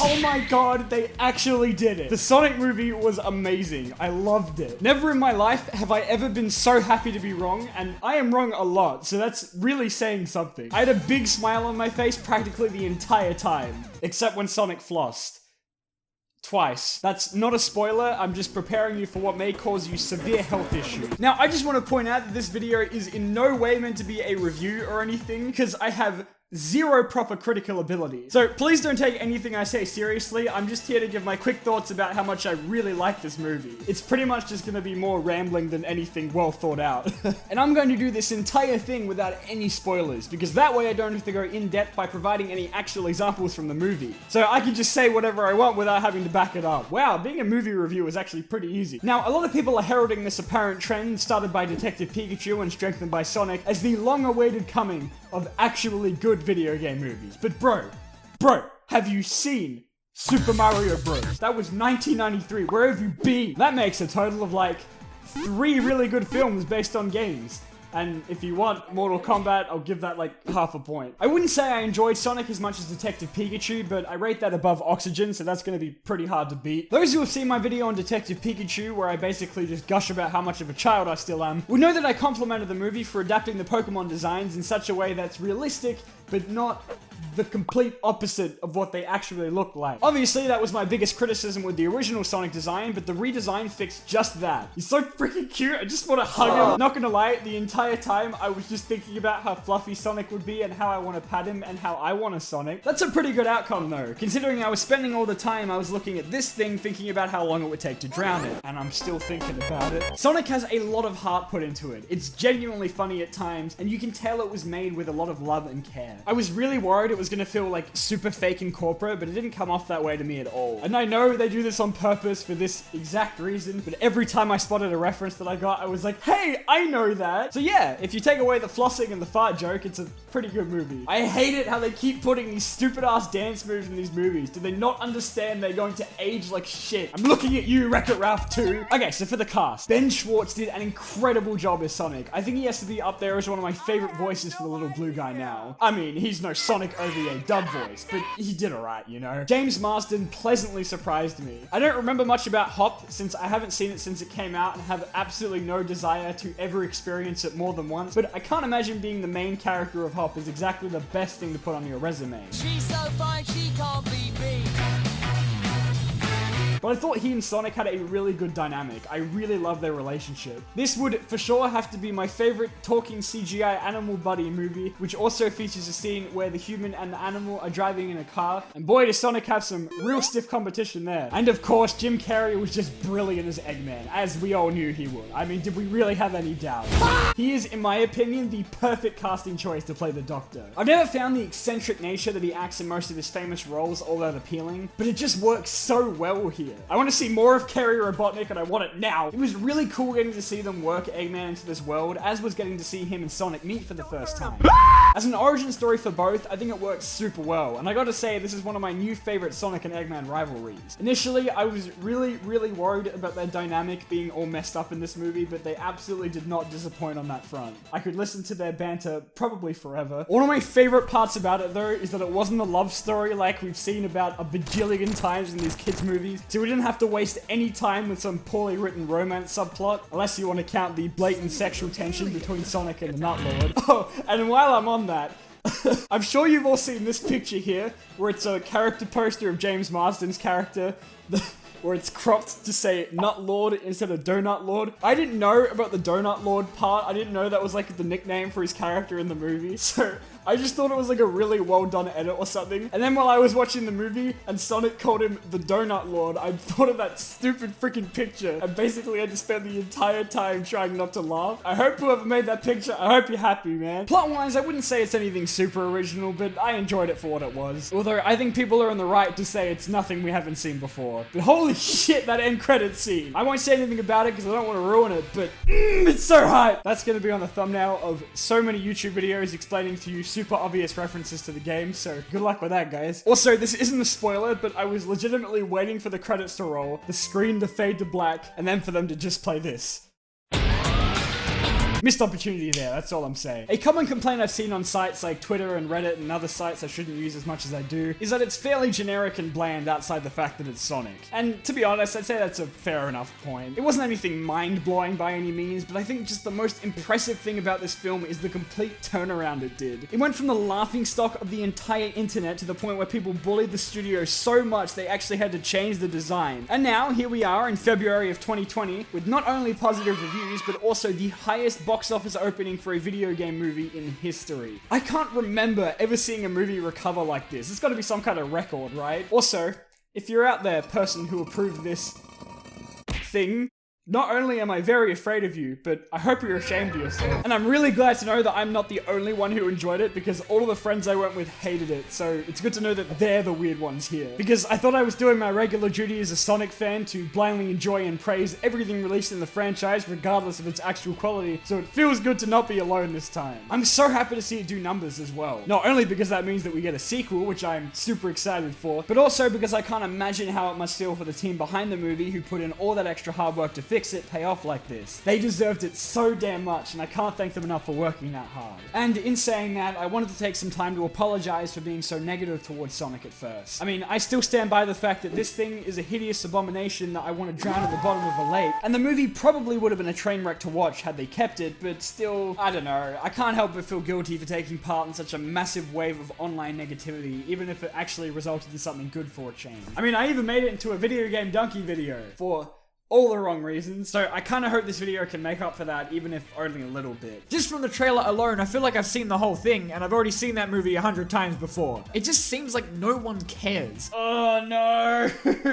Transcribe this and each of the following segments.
Oh my god, they actually did it. The Sonic movie was amazing. I loved it. Never in my life have I ever been so happy to be wrong, and I am wrong a lot, so that's really saying something. I had a big smile on my face practically the entire time, except when Sonic flossed. Twice. That's not a spoiler, I'm just preparing you for what may cause you severe health issues. Now, I just want to point out that this video is in no way meant to be a review or anything, because I have zero proper critical ability. So please don't take anything I say seriously. I'm just here to give my quick thoughts about how much I really like this movie. It's pretty much just gonna be more rambling than anything well thought out. And I'm going to do this entire thing without any spoilers, because that way I don't have to go in depth by providing any actual examples from the movie. So I can just say whatever I want without having to back it up. Wow, being a movie review is actually pretty easy. Now, a lot of people are heralding this apparent trend started by Detective Pikachu and strengthened by Sonic as the long-awaited coming of actually good video game movies. But bro, have you seen Super Mario Bros? That was 1993. Where have you been? That makes a total of like 3 really good films based on games. And if you want Mortal Kombat, I'll give that like half a point. I wouldn't say I enjoyed Sonic as much as Detective Pikachu, but I rate that above Oxygen, so that's going to be pretty hard to beat. Those who have seen my video on Detective Pikachu, where I basically just gush about how much of a child I still am, will know that I complimented the movie for adapting the Pokemon designs in such a way that's realistic, but not the complete opposite of what they actually look like. Obviously, that was my biggest criticism with the original Sonic design, but the redesign fixed just that. He's so freaking cute, I just want to hug him. Not gonna lie, the entire time I was just thinking about how fluffy Sonic would be and how I want to pat him and how I want a Sonic. That's a pretty good outcome though, considering I was spending all the time I was looking at this thing thinking about how long it would take to drown it, and I'm still thinking about it. Sonic has a lot of heart put into it. It's genuinely funny at times, and you can tell it was made with a lot of love and care. I was really worried it was gonna feel like super fake and corporate, but it didn't come off that way to me at all. And I know they do this on purpose for this exact reason, but every time I spotted a reference that I got, I was like, hey, I know that! So yeah, if you take away the flossing and the fart joke, it's a pretty good movie. I hate it how they keep putting these stupid ass dance moves in these movies. Do they not understand they're going to age like shit? I'm looking at you, Wreck-It Ralph 2. Okay, so for the cast, Ben Schwartz did an incredible job as Sonic. I think he has to be up there as one of my favorite voices for the little blue guy now. I mean, he's no Sonic OVA dub voice, but he did alright, you know? James Marsden pleasantly surprised me. I don't remember much about Hop since I haven't seen it since it came out and have absolutely no desire to ever experience it more than once, but I can't imagine being the main character of Hop is exactly the best thing to put on your resume. She's so fine, she can't be beat. But I thought he and Sonic had a really good dynamic. I really love their relationship. This would for sure have to be my favorite talking CGI animal buddy movie, which also features a scene where the human and the animal are driving in a car. And boy, does Sonic have some real stiff competition there. And of course, Jim Carrey was just brilliant as Eggman, as we all knew he would. I mean, did we really have any doubt? He is, in my opinion, the perfect casting choice to play the Doctor. I've never found the eccentric nature that he acts in most of his famous roles all that appealing, but it just works so well here. I want to see more of Kerry Robotnik, and I want it now. It was really cool getting to see them work Eggman into this world, as was getting to see him and Sonic meet for the first time. As an origin story for both, I think it works super well, and I gotta say, this is one of my new favorite Sonic and Eggman rivalries. Initially, I was really worried about their dynamic being all messed up in this movie, but they absolutely did not disappoint on that front. I could listen to their banter probably forever. One of my favorite parts about it, though, is that it wasn't a love story like we've seen about a bajillion times in these kids' movies, so we didn't have to waste any time with some poorly written romance subplot, unless you want to count the blatant sexual tension between Sonic and the Nut Lord. Oh, and while I'm on that, I'm sure you've all seen this picture here, where it's a character poster of James Marsden's character, where it's cropped to say Nut Lord instead of Donut Lord. I didn't know about the Donut Lord part. I didn't know that was like the nickname for his character in the movie. So I just thought it was like a really well done edit or something. And then while I was watching the movie and Sonic called him the Donut Lord, I thought of that stupid freaking picture and basically had to spend the entire time trying not to laugh. I hope whoever made that picture, I hope you're happy, man. Plot-wise, I wouldn't say it's anything super original, but I enjoyed it for what it was. Although I think people are in the right to say it's nothing we haven't seen before. But holy shit, that end credit scene. I won't say anything about it because I don't want to ruin it, but it's so hype. That's going to be on the thumbnail of so many YouTube videos explaining to you super obvious references to the game, so good luck with that, guys. Also, this isn't a spoiler, but I was legitimately waiting for the credits to roll, the screen to fade to black, and then for them to just play this. Missed opportunity there, that's all I'm saying. A common complaint I've seen on sites like Twitter and Reddit and other sites I shouldn't use as much as I do is that it's fairly generic and bland outside the fact that it's Sonic. And to be honest, I'd say that's a fair enough point. It wasn't anything mind-blowing by any means, but I think just the most impressive thing about this film is the complete turnaround it did. It went from the laughingstock of the entire internet to the point where people bullied the studio so much they actually had to change the design. And now, here we are in February of 2020 with not only positive reviews, but also the highest box office opening for a video game movie in history. I can't remember ever seeing a movie recover like this. It's gotta be some kind of record, right? Also, if you're out there, person who approved this thing, not only am I very afraid of you, but I hope you're ashamed of yourself. And I'm really glad to know that I'm not the only one who enjoyed it, because all of the friends I went with hated it, so it's good to know that they're the weird ones here. Because I thought I was doing my regular duty as a Sonic fan to blindly enjoy and praise everything released in the franchise, regardless of its actual quality, so it feels good to not be alone this time. I'm so happy to see it do numbers as well. Not only because that means that we get a sequel, which I'm super excited for, but also because I can't imagine how it must feel for the team behind the movie who put in all that extra hard work to fix it pay off like this. They deserved it so damn much, and I can't thank them enough for working that hard. And in saying that, I wanted to take some time to apologize for being so negative towards Sonic at first. I mean, I still stand by the fact that this thing is a hideous abomination that I want to drown at the bottom of a lake, and the movie probably would have been a train wreck to watch had they kept it, but still, I don't know, I can't help but feel guilty for taking part in such a massive wave of online negativity, even if it actually resulted in something good for a change. I mean, I even made it into a video game donkey video for all the wrong reasons, so I kind of hope this video can make up for that, even if only a little bit. Just from the trailer alone, I feel like I've seen the whole thing, and I've already seen that movie 100 times before. It just seems like no one cares. Oh no,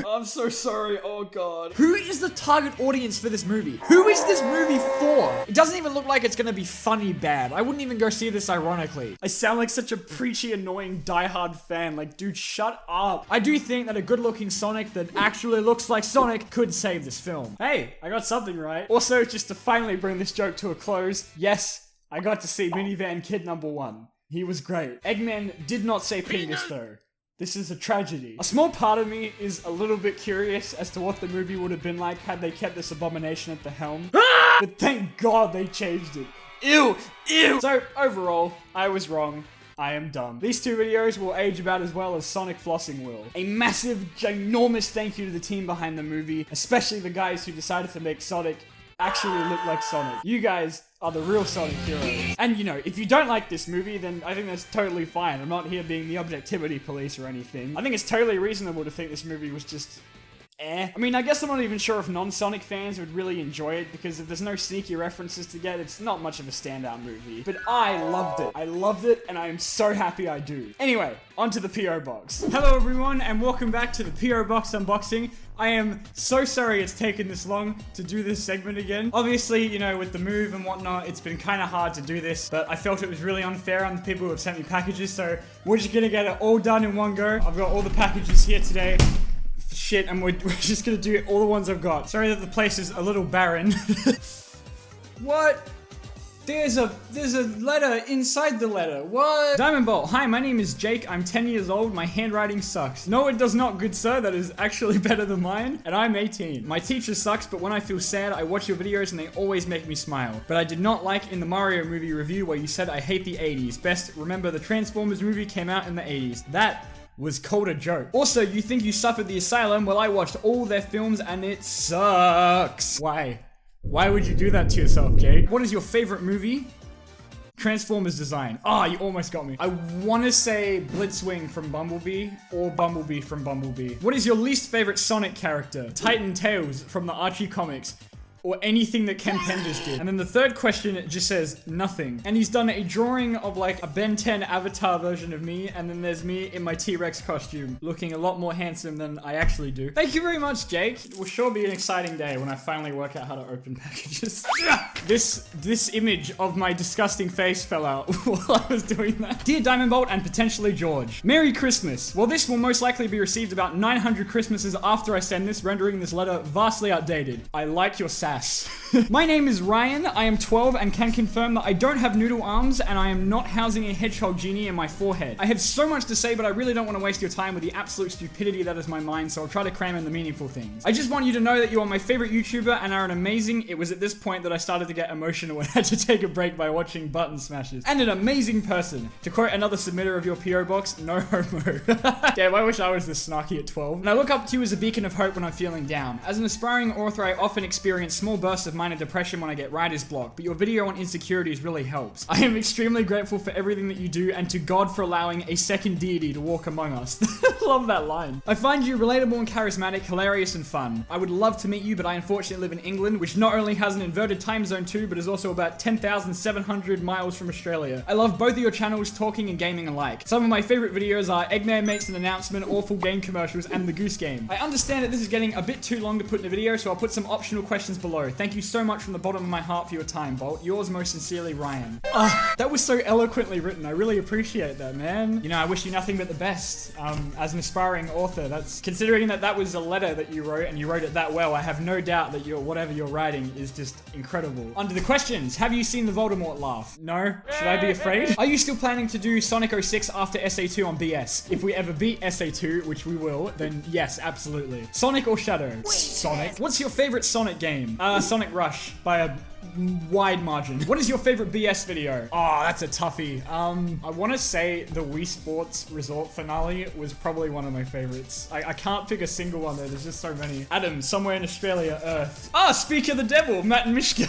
I'm so sorry, oh god. Who is the target audience for this movie? Who is this movie for? It doesn't even look like it's gonna be funny bad. I wouldn't even go see this ironically. I sound like such a preachy, annoying, diehard fan. Like, dude, shut up. I do think that a good-looking Sonic that actually looks like Sonic could save this film. Hey, I got something right. Also, just to finally bring this joke to a close, yes, I got to see Minivan Kid #1. He was great. Eggman did not say penis though. This is a tragedy. A small part of me is a little bit curious as to what the movie would have been like had they kept this abomination at the helm. But thank God they changed it. Ew, ew. So overall, I was wrong. I am dumb. These two videos will age about as well as Sonic flossing will. A massive, ginormous thank you to the team behind the movie, especially the guys who decided to make Sonic actually look like Sonic. You guys are the real Sonic heroes. And you know, if you don't like this movie, then I think that's totally fine. I'm not here being the objectivity police or anything. I think it's totally reasonable to think this movie was just I mean, I guess I'm not even sure if non-Sonic fans would really enjoy it, because if there's no sneaky references to get, it's not much of a standout movie. But I loved it. I loved it, and I am so happy I do. Anyway, onto the P.O. Box. Hello everyone, and welcome back to the P.O. Box unboxing. I am so sorry it's taken this long to do this segment again. Obviously, you know, with the move and whatnot, it's been kind of hard to do this, but I felt it was really unfair on the people who have sent me packages, so we're just gonna get it all done in one go. I've got all the packages here today. Shit, and we're just gonna do all the ones I've got. Sorry that the place is a little barren. What? There's a letter inside the letter. What? Diamondbolt, hi, my name is Jake. I'm 10 years old. My handwriting sucks. No, it does not, good sir. That is actually better than mine. And I'm 18. My teacher sucks, but when I feel sad, I watch your videos and they always make me smile. But I did not like in the Mario movie review where you said I hate the 80s. Best remember the Transformers movie came out in the 80s. That was called a joke. Also, you think you suffered the asylum? Well, I watched all their films and it sucks. Why? Why would you do that to yourself, Jake? What is your favorite movie? Transformers design. Ah, you almost got me. I want to say Blitzwing from Bumblebee or Bumblebee from Bumblebee. What is your least favorite Sonic character? Titan Tails from the Archie comics. Or anything that Ken Penders did. And then the third question, it just says nothing. And he's done a drawing of like a Ben 10 avatar version of me, and then there's me in my T-Rex costume, looking a lot more handsome than I actually do. Thank you very much, Jake. It will sure be an exciting day when I finally work out how to open packages. This image of my disgusting face fell out while I was doing that. Dear Diamondbolt and potentially George, Merry Christmas. Well, this will most likely be received about 900 Christmases after I send this, rendering this letter vastly outdated. I like your sad. ass. My name is Ryan, I am 12 and can confirm that I don't have noodle arms and I am not housing a hedgehog genie in my forehead. I have so much to say, but I really don't want to waste your time with the absolute stupidity that is my mind, so I'll try to cram in the meaningful things. I just want you to know that you are my favorite YouTuber and are an amazing... It was at this point that I started to get emotional and had to take a break by watching button smashes. And an amazing person. To quote another submitter of your PO box, no homo. Damn, I wish I was this snarky at 12. And I look up to you as a beacon of hope when I'm feeling down. As an aspiring author, I often experience small bursts of minor depression when I get writer's block, but your video on insecurities really helps. I am extremely grateful for everything that you do and to God for allowing a second deity to walk among us. Love that line. I find you relatable and charismatic, hilarious and fun. I would love to meet you, but I unfortunately live in England, which not only has an inverted time zone too, but is also about 10,700 miles from Australia. I love both of your channels, talking and gaming alike. Some of my favorite videos are Eggman Makes an Announcement, awful game commercials, and the Goose Game. I understand that this is getting a bit too long to put in a video, so I'll put some optional questions below. Thank you so much from the bottom of my heart for your time, Bolt. Yours most sincerely, Ryan. That was so eloquently written. I really appreciate that, man. You know, I wish you nothing but the best. As an aspiring author, that's considering that was a letter that you wrote and you wrote it that well, I have no doubt that whatever you're writing is just incredible. On to the questions. Have you seen the Voldemort laugh? No? Should I be afraid? Are you still planning to do Sonic 06 after SA2 on BS? If we ever beat SA2, which we will, then yes, absolutely. Sonic or Shadow? Sonic. What's your favorite Sonic game? Sonic Rush by a wide margin. What is your favorite BS video? Oh, that's a toughie. I want to say the Wii Sports Resort finale was probably one of my favorites. I can't pick a single one though. There's just so many. Adam, somewhere in Australia, Earth. Speak of the devil, Matt and Mishka.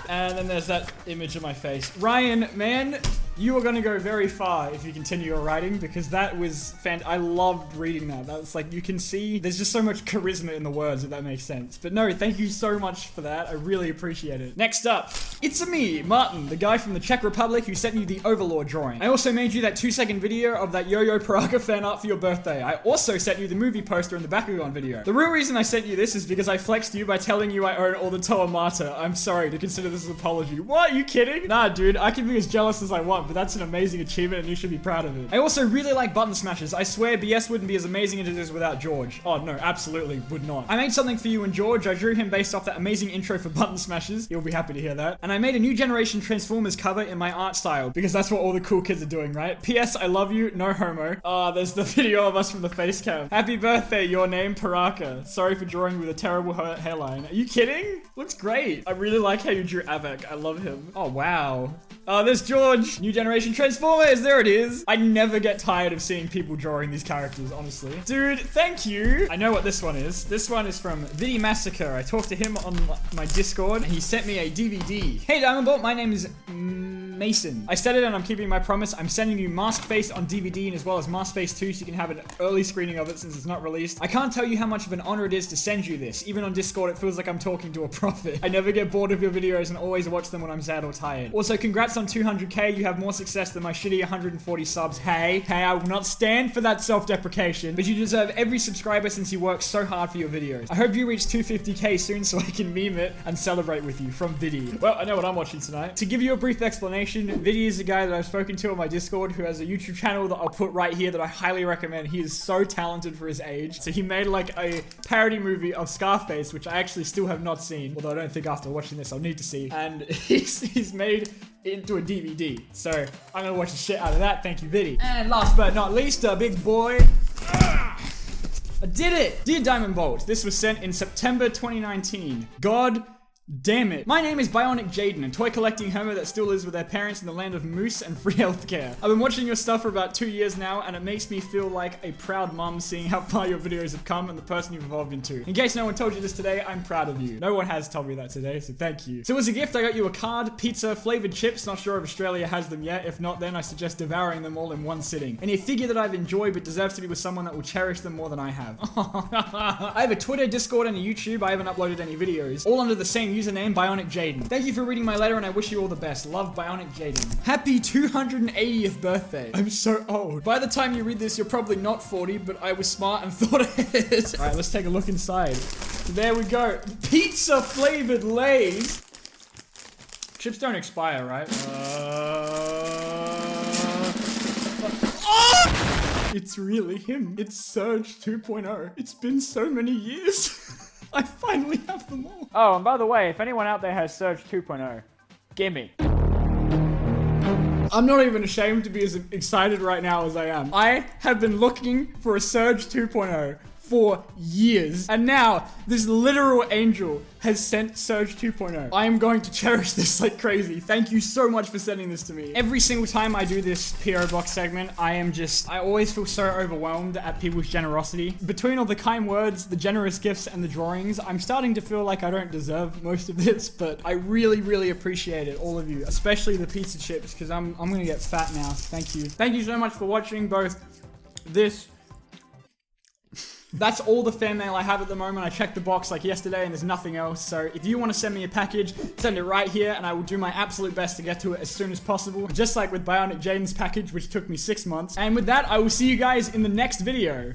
And then there's that image of my face. Ryan, man, you are going to go very far if you continue your writing, because that was I loved reading that. That's like, you can see there's just so much charisma in the words, if that makes sense. But no, thank you so much for that. I really appreciate it. Next up, it's me, Martin, the guy from the Czech Republic who sent you the Overlord drawing. I also made you that 2-second video of that Yo-Yo Paraka fan art for your birthday. I also sent you the movie poster in the Bakugan video. The real reason I sent you this is because I flexed you by telling you I own all the Toa Mata. I'm sorry to consider this an apology. What? Are you kidding? Nah, dude, I can be as jealous as I want, but that's an amazing achievement and you should be proud of it. I also really like button smashes. I swear BS wouldn't be as amazing as it is without George. Oh no, absolutely would not. I made something for you and George. I drew him based off that amazing intro for button smashes. You'll be happy to hear that. And I made a new generation Transformers cover in my art style, because that's what all the cool kids are doing, right? P.S. I love you, no homo. There's the video of us from the face cam. Happy birthday, your name Paraka. Sorry for drawing with a terrible hairline. Are you kidding? Looks great. I really like how you drew Avak. I love him. Oh wow. There's George. New generation Transformers. There it is. I never get tired of seeing people drawing these characters, honestly. Dude, thank you. I know what this one is. This one is from Viddy Massacre. I talked to him on my Discord and he sent me a DVD. Hey Diamondbolt, my name is Mason. I said it and I'm keeping my promise. I'm sending you Mask Face on DVD and as well as Mask Face 2 so you can have an early screening of it since it's not released. I can't tell you how much of an honor it is to send you this. Even on Discord, it feels like I'm talking to a prophet. I never get bored of your videos and always watch them when I'm sad or tired. Also, congrats on 200k. You have more success than my shitty 140 subs. Hey, I will not stand for that self-deprecation, but you deserve every subscriber since you work so hard for your videos. I hope you reach 250k soon so I can meme it and celebrate with you. From Viddy. Well, I know what I'm watching tonight. To give you a brief explanation, Viddy is a guy that I've spoken to on my Discord who has a YouTube channel that I'll put right here that I highly recommend. He is so talented for his age. So he made like a parody movie of Scarface, which I actually still have not seen, although I don't think after watching this I'll need to see. And he's made it into a DVD. So I'm gonna watch the shit out of that. Thank you, Viddy. And last but not least, a big boy. I did it! Dear Diamondbolt, this was sent in September 2019. God damn it. My name is Bionic Jaden, a toy collecting homo that still lives with their parents in the land of moose and free healthcare. I've been watching your stuff for about 2 years now, and it makes me feel like a proud mum seeing how far your videos have come and the person you've evolved into. In case no one told you this today, I'm proud of you. No one has told me that today, so thank you. So as a gift, I got you a card, pizza, flavored chips. Not sure if Australia has them yet. If not, then I suggest devouring them all in one sitting. And a figure that I've enjoyed but deserves to be with someone that will cherish them more than I have. I have a Twitter, Discord, and a YouTube. I haven't uploaded any videos. All under the same username, Bionic Jaden. Thank you for reading my letter and I wish you all the best. Love, Bionic Jaden. Happy 280th birthday. I'm so old. By the time you read this, you're probably not 40, but I was smart and thought ahead. Alright, let's take a look inside. There we go. Pizza flavored Lay's. Chips don't expire, right? It's really him. It's Surge 2.0. It's been so many years. I finally have them all. Oh, and by the way, if anyone out there has Surge 2.0, gimme. I'm not even ashamed to be as excited right now as I am. I have been looking for a Surge 2.0 for years, and now this literal angel has sent Surge 2.0. I am going to cherish this like crazy. Thank you so much for sending this to me. Every single time I do this PO Box segment, I always feel so overwhelmed at people's generosity. Between all the kind words, the generous gifts, and the drawings, I'm starting to feel like I don't deserve most of this, but I really, really appreciate it, all of you, especially the pizza chips, because I'm gonna get fat now. Thank you. Thank you so much for watching both this. That's all the fan mail I have at the moment. I checked the box like yesterday and there's nothing else. So if you want to send me a package, send it right here and I will do my absolute best to get to it as soon as possible. Just like with Bionic Jaden's package, which took me 6 months. And with that, I will see you guys in the next video.